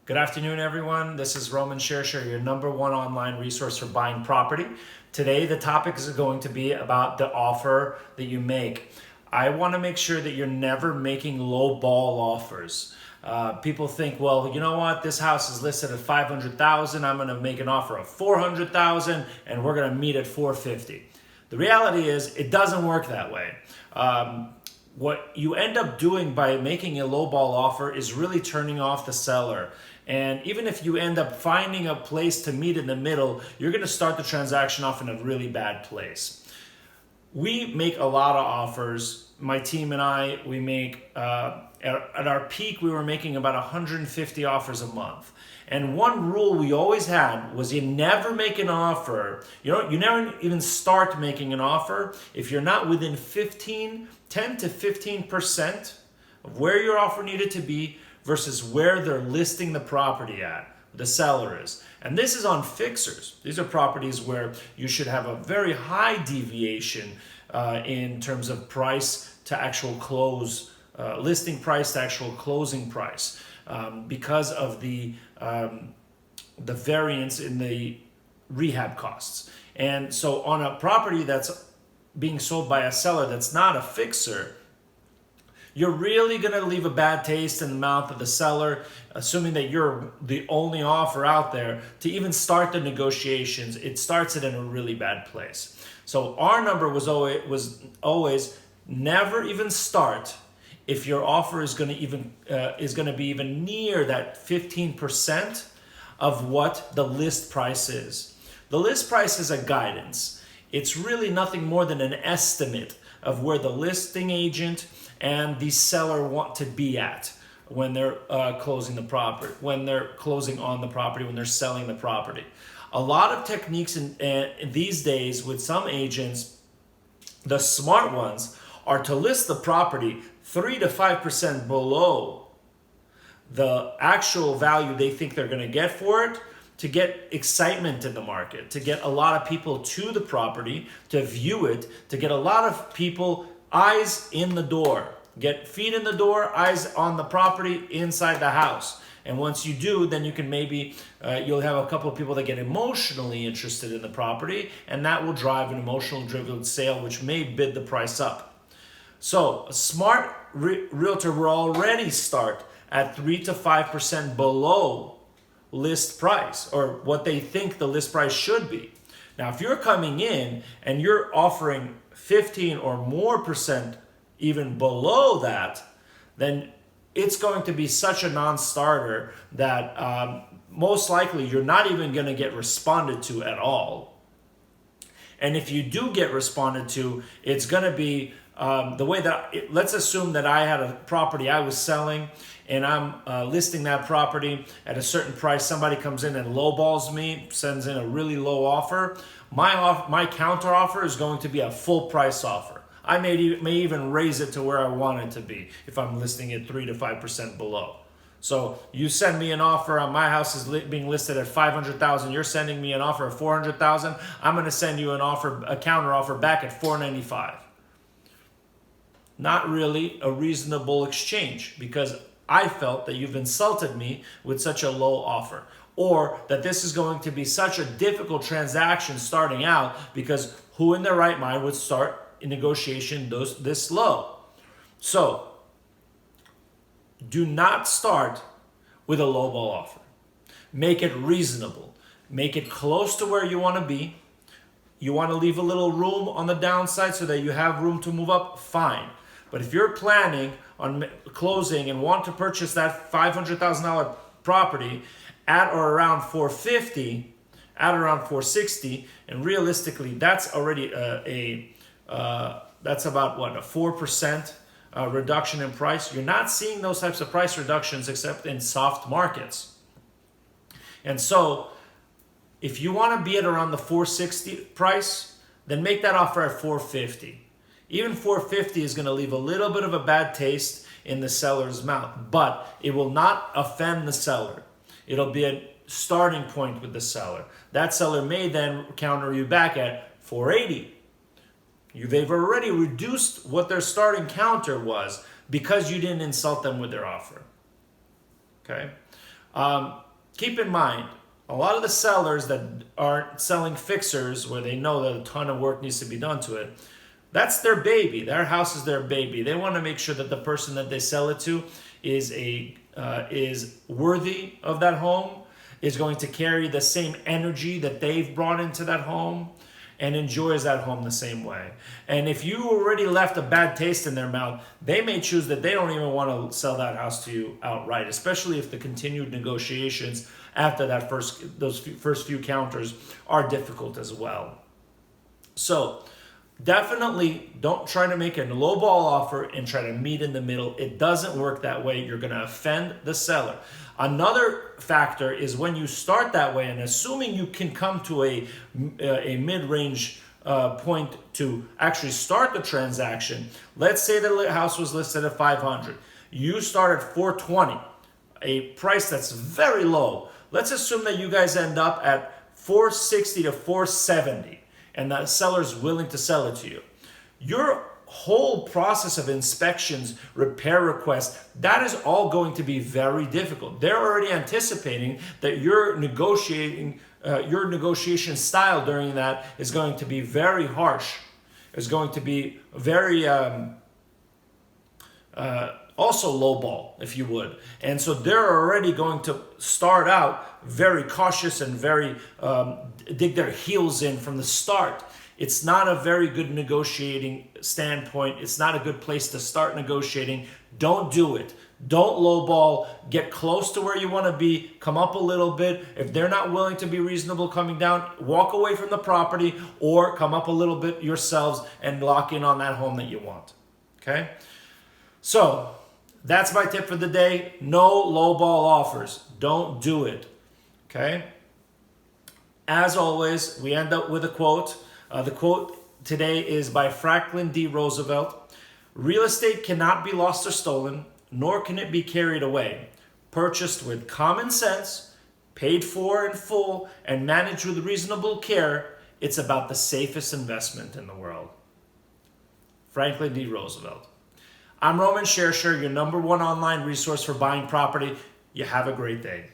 Good afternoon, everyone. This is Roman Shersher, your #1 online resource for buying property. Today, the topic is going to be about the offer that you make. I want to make sure that you're never making low ball offers. People think, well, you know what? This house is listed at $500,000. I'm going to make an offer of $400,000, and we're going to meet at $450,000. The reality is, it doesn't work that way. What you end up doing by making a lowball offer is really turning off the seller. And even if you end up finding a place to meet in the middle, you're going to start the transaction off in a really bad place. We make a lot of offers. My team and I, we make, at our peak, we were making about 150 offers a month. And one rule we always had was you never make an offer. You never even start making an offer if you're not within 10 to 15% of where your offer needed to be versus where they're listing the property at, the seller is. And this is on fixers. These are properties where you should have a very high deviation in terms of price to actual close, listing price to actual closing price, because of the variance in the rehab costs. And so on a property that's being sold by a seller that's not a fixer, you're really going to leave a bad taste in the mouth of the seller, assuming that you're the only offer out there. To even start the negotiations, it starts it in a really bad place. So our number was always never even start if your offer is going to be even near that 15% of what the list price is. The list price is a guidance. It's really nothing more than an estimate of where the listing agent and the seller want to be at when they're closing the property, when they're closing on the property, when they're selling the property. A lot of techniques in these days with some agents, the smart ones, are to list the property 3 to 5% below the actual value they think they're going to get for it, to get excitement in the market, to get a lot of people to the property, to view it, to get a lot of people eyes in the door, get feet in the door, eyes on the property inside the house. And once you do, then you can maybe, you'll have a couple of people that get emotionally interested in the property, and that will drive an emotional driven sale, which may bid the price up. So a smart realtor will already start at 3 to 5% below list price, or what they think the list price should be. Now, if you're coming in and you're offering 15 or more percent even below that, then it's going to be such a non-starter that most likely you're not even going to get responded to at all. And if you do get responded to, it's going to be the way that, let's assume that I had a property I was selling and I'm listing that property at a certain price. Somebody comes in and lowballs me, sends in a really low offer. My counter offer is going to be a full price offer. I may even raise it to where I want it to be if I'm listing it 3 to 5% below. So you send me an offer, my house is being listed at $500,000. You're sending me an offer of $400,000. I'm going to send you a counter offer back at $495. Not really a reasonable exchange, because I felt that you've insulted me with such a low offer, or that this is going to be such a difficult transaction starting out, because who in their right mind would start a negotiation this low? So do not start with a lowball offer. Make it reasonable. Make it close to where you want to be. You want to leave a little room on the downside so that you have room to move up, fine. But if you're planning on closing and want to purchase that $500,000 property at or around $450,000, at around $460,000, and realistically, that's already that's about what, a 4% reduction in price. You're not seeing those types of price reductions except in soft markets. And so, if you want to be at around the $460,000 price, then make that offer at $450,000. Even $450,000 is going to leave a little bit of a bad taste in the seller's mouth, but it will not offend the seller. It'll be a starting point with the seller. That seller may then counter you back at $480,000. They've already reduced what their starting counter was because you didn't insult them with their offer. Okay? Keep in mind, a lot of the sellers that aren't selling fixers where they know that a ton of work needs to be done to it, that's their baby. Their house is their baby. They want to make sure that the person that they sell it to is worthy of that home, is going to carry the same energy that they've brought into that home, and enjoys that home the same way. And if you already left a bad taste in their mouth, they may choose that they don't even want to sell that house to you outright, especially if the continued negotiations after those first few counters are difficult as well. So definitely don't try to make a lowball offer and try to meet in the middle. It doesn't work that way. You're going to offend the seller. Another factor is when you start that way, and assuming you can come to a mid-range point to actually start the transaction. Let's say the house was listed at 500. You start at 420, a price that's very low. Let's assume that you guys end up at 460 to 470, and that seller's willing to sell it to you. Your whole process of inspections, repair requests, that is all going to be very difficult. They're already anticipating that your negotiation style during that is going to be very harsh. Is going to be very also lowball, if you would. And so they're already going to start out very cautious and very dig their heels in from the start. It's not a very good negotiating standpoint. It's not a good place to start negotiating. Don't do it. Don't lowball. Get close to where you want to be. Come up a little bit. If they're not willing to be reasonable coming down, walk away from the property or come up a little bit yourselves and lock in on that home that you want. Okay? So that's my tip for the day. No lowball offers. Don't do it. Okay? As always, we end up with a quote. The quote today is by Franklin D. Roosevelt. Real estate cannot be lost or stolen, nor can it be carried away. Purchased with common sense, paid for in full, and managed with reasonable care, it's about the safest investment in the world. Franklin D. Roosevelt. I'm Roman Shersher, your #1 online resource for buying property. You have a great day.